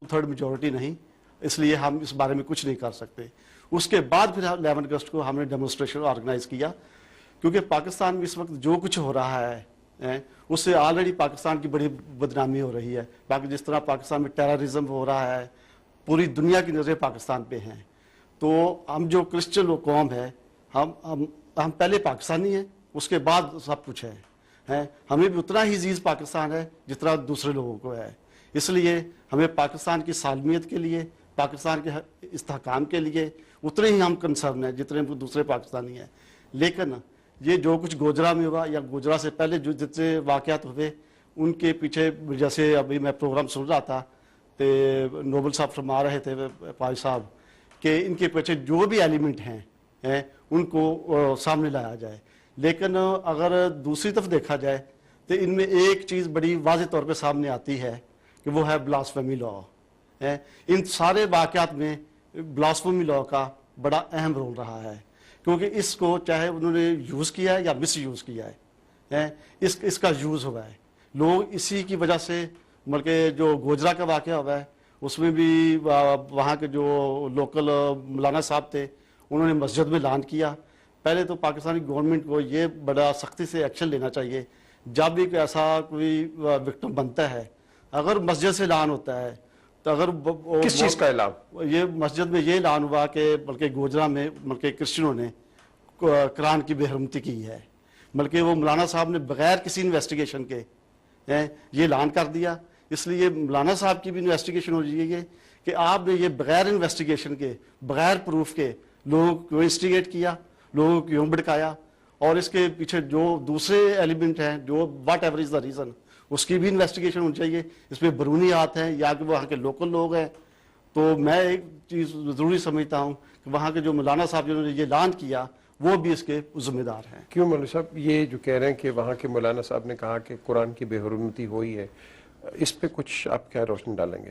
2/3 majority نہیں، اس لیے ہم اس بارے میں کچھ نہیں کر سکتے۔ اس کے بعد پھر 11 اگست کو ہم نے ڈیمونسٹریشن آرگنائز کیا، کیونکہ پاکستان میں اس وقت جو کچھ ہو رہا ہے اس سے آلریڈی پاکستان کی بڑی بدنامی ہو رہی ہے۔ باقی جس طرح پاکستان میں ٹیررزم ہو رہا ہے، پوری دنیا کی نظریں پاکستان پہ ہیں، تو ہم جو کرسچن قوم ہے، ہم پہلے پاکستانی ہیں، اس کے بعد سب کچھ ہے۔ ہمیں بھی اتنا ہی عزیز پاکستان ہے جتنا دوسرے لوگوں کو ہے، اس لیے ہمیں پاکستان کی سالمیت کے لیے، پاکستان کے استحکام کے لیے اتنے ہی ہم کنسرن ہیں جتنے دوسرے پاکستانی ہیں۔ لیکن یہ جو کچھ گوجرا میں ہوا یا گوجرا سے پہلے جو جتنے واقعات ہوئے، ان کے پیچھے جیسے ابھی میں پروگرام سن رہا تھا تو نوبل صاحب فرما رہے تھے پائی صاحب کہ ان کے پیچھے جو بھی ایلیمنٹ ہیں ان کو سامنے لایا جائے۔ لیکن اگر دوسری طرف دیکھا جائے تو ان میں ایک چیز بڑی واضح طور پہ سامنے آتی ہے کہ وہ ہے بلاسفیمی لا۔ ان سارے واقعات میں بلاسفیمی لا کا بڑا اہم رول رہا ہے، کیونکہ اس کو چاہے انہوں نے یوز کیا ہے یا مس یوز کیا ہے، اس کا یوز ہوا ہے۔ لوگ اسی کی وجہ سے بلکہ جو گوجرا کا واقعہ ہوا ہے اس میں بھی وہاں کے جو لوکل مولانا صاحب تھے انہوں نے مسجد میں اعلان کیا۔ پہلے تو پاکستانی گورنمنٹ کو یہ بڑا سختی سے ایکشن لینا چاہیے، جب بھی ایسا کوئی وکٹم بنتا ہے، اگر مسجد سے اعلان ہوتا ہے تو اگر کس چیز کا اعلان؟ یہ مسجد میں یہ اعلان ہوا کہ بلکہ گوجرا میں بلکہ کرسچنوں نے قرآن کی بے حرمتی کی ہے، بلکہ وہ مولانا صاحب نے بغیر کسی انویسٹیگیشن کے یہ اعلان کر دیا۔ اس لیے مولانا صاحب کی بھی انویسٹیگیشن ہو جائے گی کہ آپ نے یہ بغیر انویسٹیگیشن کے، بغیر پروف کے لوگوں کو انسٹیگیٹ کیا، لوگوں کو کیوں بھڑکایا، اور اس کے پیچھے جو دوسرے ایلیمنٹ ہیں جو whatever is the reason, اس کی بھی انویسٹیگیشن ہونی چاہیے۔ اس میں برونی ہاتھ ہیں یا کہ وہاں کے لوکل لوگ ہیں۔ تو میں ایک چیز ضروری سمجھتا ہوں کہ وہاں کے جو مولانا صاحب جنہوں نے یہ اعلان کیا وہ بھی اس کے ذمہ دار ہیں۔ کیوں مولوی صاحب یہ جو کہہ رہے ہیں کہ وہاں کے مولانا صاحب نے کہا کہ قرآن کی بے حرمتی ہوئی ہے، اس پہ کچھ آپ کیا روشنی ڈالیں گے؟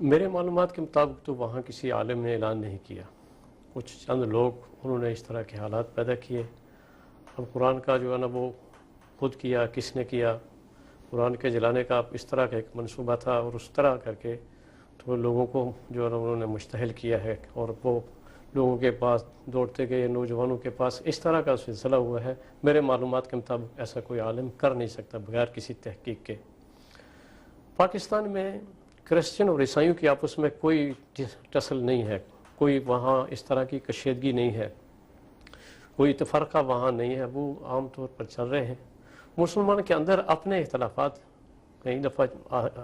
میرے معلومات کے مطابق تو وہاں کسی عالم نے اعلان نہیں کیا، کچھ چند لوگ انہوں نے اس طرح کے حالات پیدا کیے۔ اب قرآن کا جو ہے نا وہ خود کیا، کس نے کیا، قرآن کے جلانے کا اس طرح کا ایک منصوبہ تھا، اور اس طرح کر کے تو لوگوں کو جو ہے نا انہوں نے مشتعل کیا ہے، اور وہ لوگوں کے پاس دوڑتے گئے، نوجوانوں کے پاس اس طرح کا سلسلہ ہوا ہے۔ میرے معلومات کے مطابق ایسا کوئی عالم کر نہیں سکتا بغیر کسی تحقیق کے۔ پاکستان میں کرسچن اور عیسائیوں کی آپس میں کوئی ٹسل نہیں ہے، کوئی وہاں اس طرح کی کشیدگی نہیں ہے، کوئی تفرقہ وہاں نہیں ہے، وہ عام طور پر چل رہے ہیں۔ مسلمان کے اندر اپنے اختلافات کئی دفعہ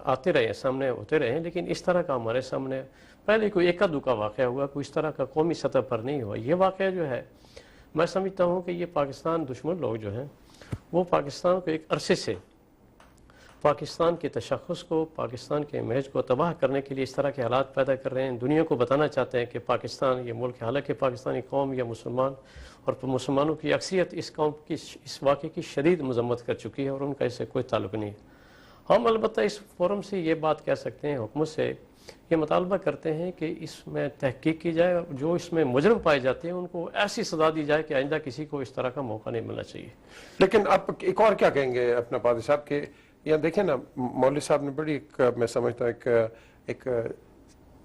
آتے رہے ہیں، سامنے ہوتے رہے ہیں، لیکن اس طرح کا ہمارے سامنے پہلے کوئی ایک دو کا واقعہ ہوا، کوئی اس طرح کا قومی سطح پر نہیں ہوا۔ یہ واقعہ جو ہے میں سمجھتا ہوں کہ یہ پاکستان دشمن لوگ جو ہیں وہ پاکستان کو ایک عرصے سے پاکستان کے تشخص کو، پاکستان کے امیج کو تباہ کرنے کے لیے اس طرح کے حالات پیدا کر رہے ہیں۔ دنیا کو بتانا چاہتے ہیں کہ پاکستان یہ ملک ہے، حالانکہ پاکستانی قوم یا مسلمان اور مسلمانوں کی اکثریت اس قوم کی اس واقعے کی شدید مذمت کر چکی ہے، اور ان کا اس سے کوئی تعلق نہیں ہے۔ ہم البتہ اس فورم سے یہ بات کہہ سکتے ہیں، حکومت سے یہ مطالبہ کرتے ہیں کہ اس میں تحقیق کی جائے، اور جو اس میں مجرم پائے جاتے ہیں ان کو ایسی سزا دی جائے کہ آئندہ کسی کو اس طرح کا موقع نہیں ملنا چاہیے۔ لیکن آپ ایک اور کیا کہیں گے اپنا پادری صاحب کہ یہاں دیکھیں نا، مولوی صاحب نے بڑی میں سمجھتا ہوں ایک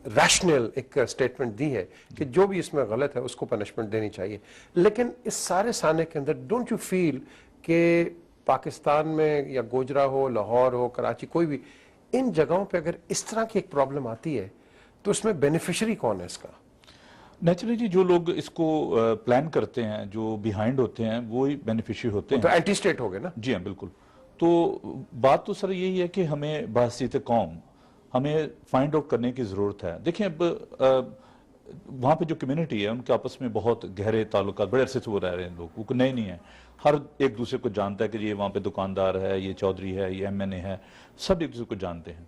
ریشنل ایک سٹیٹمنٹ دی ہے کہ جو بھی اس میں غلط ہے اس کو پنشمنٹ دینی چاہیے، لیکن اس سارے سانے کے اندر ڈونٹ یو فیل کہ پاکستان میں یا گوجرا ہو، لاہور ہو، کراچی، کوئی بھی ان جگہوں پہ اگر اس طرح کی ایک پرابلم آتی ہے تو اس میں بینیفیشری کون ہے اس کا؟ نیچرلی جو لوگ اس کو پلان کرتے ہیں، جو بیہائنڈ ہوتے ہیں، وہی بینیفیشری ہوتے ہیں۔ تو اینٹی اسٹیٹ ہو گئے نا؟ جی ہاں بالکل۔ تو بات تو سر یہی ہے کہ ہمیں بحیثیت قوم ہمیں فائنڈ آؤٹ کرنے کی ضرورت ہے۔ دیکھیں اب وہاں پہ جو کمیونٹی ہے ان کے آپس میں بہت گہرے تعلقات، بڑے عرصے سے وہ رہ رہے ہیں، لوگ وہ نئے نہیں ہیں، ہر ایک دوسرے کو جانتا ہے کہ یہ وہاں پہ دکاندار ہے، یہ چودھری ہے، یہ ایم این اے ہے، سب ایک دوسرے کو جانتے ہیں۔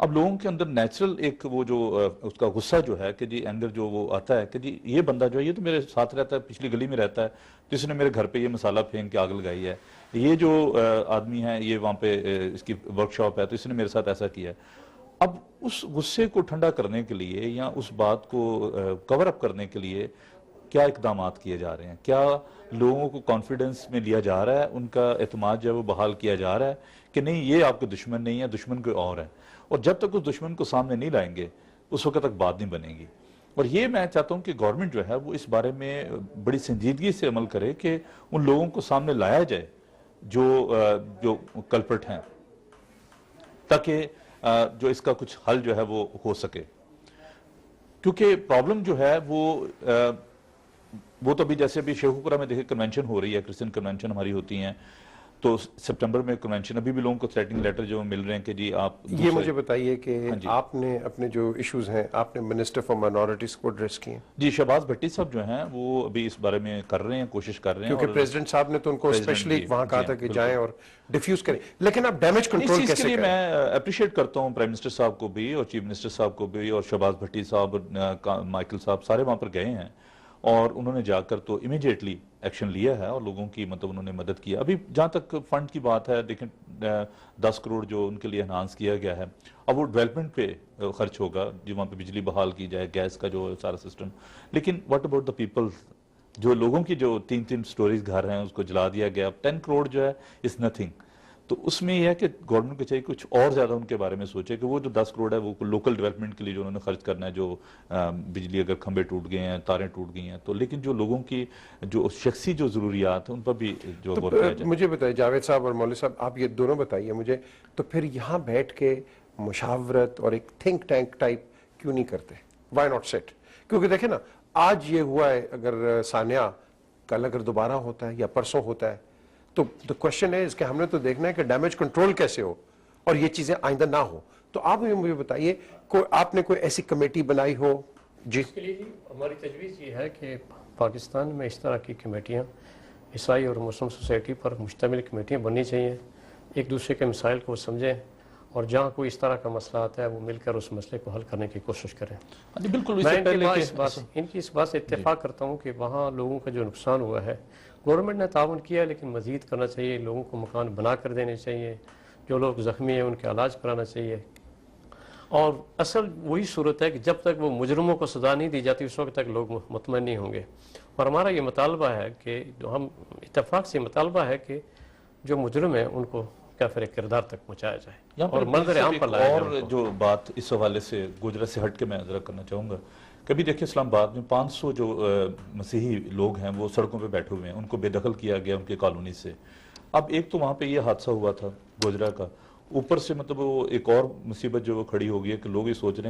اب لوگوں کے اندر نیچرل ایک وہ جو اس کا غصہ جو ہے کہ جی اینگر جو وہ آتا ہے کہ جی یہ بندہ جو ہے یہ تو میرے ساتھ رہتا ہے، پچھلی گلی میں رہتا ہے، جس نے میرے گھر پہ یہ مسالہ پھینک کے آگ لگائی ہے، یہ جو آدمی ہے یہ وہاں پہ اس کی ورک شاپ ہے تو اس نے میرے ساتھ ایسا کیا ہے۔ اب اس غصے کو ٹھنڈا کرنے کے لیے یا اس بات کو کور اپ کرنے کے لیے کیا اقدامات کیے جا رہے ہیں, کیا لوگوں کو کانفیڈنس میں لیا جا رہا ہے, ان کا اعتماد جو ہے وہ بحال کیا جا رہا ہے کہ نہیں یہ آپ کے دشمن نہیں ہے, دشمن کوئی اور ہے. اور جب تک اس دشمن کو سامنے نہیں لائیں گے اس وقت تک بات نہیں بنے گی. اور یہ میں چاہتا ہوں کہ گورنمنٹ جو ہے وہ اس بارے میں بڑی سنجیدگی سے عمل کرے کہ ان لوگوں کو سامنے لایا جائے جو کلپرٹ ہیں, تاکہ جو اس کا کچھ حل جو ہے وہ ہو سکے. کیونکہ پرابلم جو ہے وہ تو ابھی جیسے ابھی شیخوپورہ میں دیکھیں کنونشن ہو رہی ہے, کرسچن کنونشن ہماری ہوتی ہیں, تو سپٹمبر میں کنونشن, ابھی بھی لوگوں کو تھریٹنگ لیٹر جو مل رہے ہیں کہ جی آپ یہ مجھے بتائیے کہ آپ نے اپنے جو ایشوز ہیں آپ نے منسٹر فار مائنورٹیز کو ایڈریس کیے ہیں؟ جی شہباز بھٹی صاحب جو ہیں وہ ابھی اس بارے میں کر رہے ہیں, کوشش کر رہے ہیں, کیونکہ پریزیڈنٹ صاحب نے تو ان کو اسپیشلی وہاں کہا تھا کہ جائیں اور ڈیفیوز کریں, لیکن آپ ڈیمیج کنٹرول کیسے کریں؟ میں اپریشیٹ کرتا ہوں پرائم منسٹر صاحب کو بھی اور چیف منسٹر صاحب کو بھی, اور شہباز بھٹی صاحب, مائیکل صاحب, سارے وہاں پر گئے ہیں اور انہوں نے جا کر تو امیڈیٹلی ایکشن لیا ہے اور لوگوں کی انہوں نے مدد کیا. ابھی جہاں تک فنڈ کی بات ہے, دیکھیں 10 کروڑ جو ان کے لیے انہانس کیا گیا ہے, اب وہ ڈیولپمنٹ پہ خرچ ہوگا, جو وہاں پہ بجلی بحال کی جائے, گیس کا جو سارا سسٹم. لیکن واٹ اباؤٹ دا پیپل, جو لوگوں کی جو 3 سٹوریز گھر ہیں اس کو جلا دیا گیا. 10 کروڑ جو ہے از نتھنگ. تو اس میں یہ ہے کہ گورنمنٹ کو چاہیے کچھ اور زیادہ ان کے بارے میں سوچے کہ وہ جو 10 کروڑ ہے وہ لوکل ڈیولپمنٹ کے لیے جو انہوں نے خرچ کرنا ہے, جو بجلی اگر کھمبے ٹوٹ گئے ہیں, تاریں ٹوٹ گئی ہیں, تو لیکن جو لوگوں کی جو شخصی جو ضروریات ہیں ان پر بھی جو غور کیا جائے. مجھے بتائیے جاوید صاحب اور مولوی صاحب, آپ یہ دونوں بتائیے مجھے, تو پھر یہاں بیٹھ کے مشاورت اور ایک تھنک ٹینک ٹائپ کیوں نہیں کرتے؟ Why not set? کیونکہ دیکھیں نا, آج یہ ہوا ہے, اگر ثانیہ کل اگر دوبارہ ہوتا ہے یا پرسوں ہوتا ہے, تو the question is کہ ہم نے تو دیکھنا ہے کہ ڈیمیج کنٹرول کیسے ہو اور یہ چیزیں آئندہ نہ ہو. تو آپ مجھے بتائیے آپ نے کوئی ایسی کمیٹی بنائی ہو؟ جی اس کے لیے ہماری تجویز یہ ہے کہ پاکستان میں اس طرح کی کمیٹیاں, عیسائی اور مسلم سوسائٹی پر مشتمل کمیٹیاں بننی چاہیے, ایک دوسرے کے مسائل کو سمجھیں اور جہاں کوئی اس طرح کا مسئلہ آتا ہے وہ مل کر اس مسئلے کو حل کرنے کی کوشش کریں. بالکل میں ان کی اس بات سے اتفاق کرتا ہوں کہ وہاں لوگوں کا جو نقصان ہوا ہے, گورنمنٹ نے تعاون کیا لیکن مزید کرنا چاہیے, لوگوں کو مکان بنا کر دینے چاہیے, جو لوگ زخمی ہیں ان کے علاج کرانا چاہیے. اور اصل وہی صورت ہے کہ جب تک وہ مجرموں کو سزا نہیں دی جاتی اس وقت تک لوگ مطمئن نہیں ہوں گے. اور ہمارا یہ مطالبہ ہے کہ جو ہم اتفاق سے مطالبہ ہے کہ جو مجرم ہیں ان کو کافر کردار تک پہنچایا جائے اور منظر عام پر لایا جائے. اور جو بات اس حوالے سے گجرات سے ہٹ کے میں ذرا کرنا چاہوں گا, کبھی دیکھیں اسلام آباد میں 500 جو مسیحی لوگ ہیں وہ سڑکوں پہ بیٹھے ہوئے ہیں, ان کو بے دخل کیا گیا ان کے کالونی سے. اب ایک تو وہاں پہ یہ حادثہ ہوا تھا گجرات کا, اوپر سے وہ ایک اور مصیبت جو وہ کھڑی ہو گئی ہے کہ لوگ یہ سوچ رہے ہیں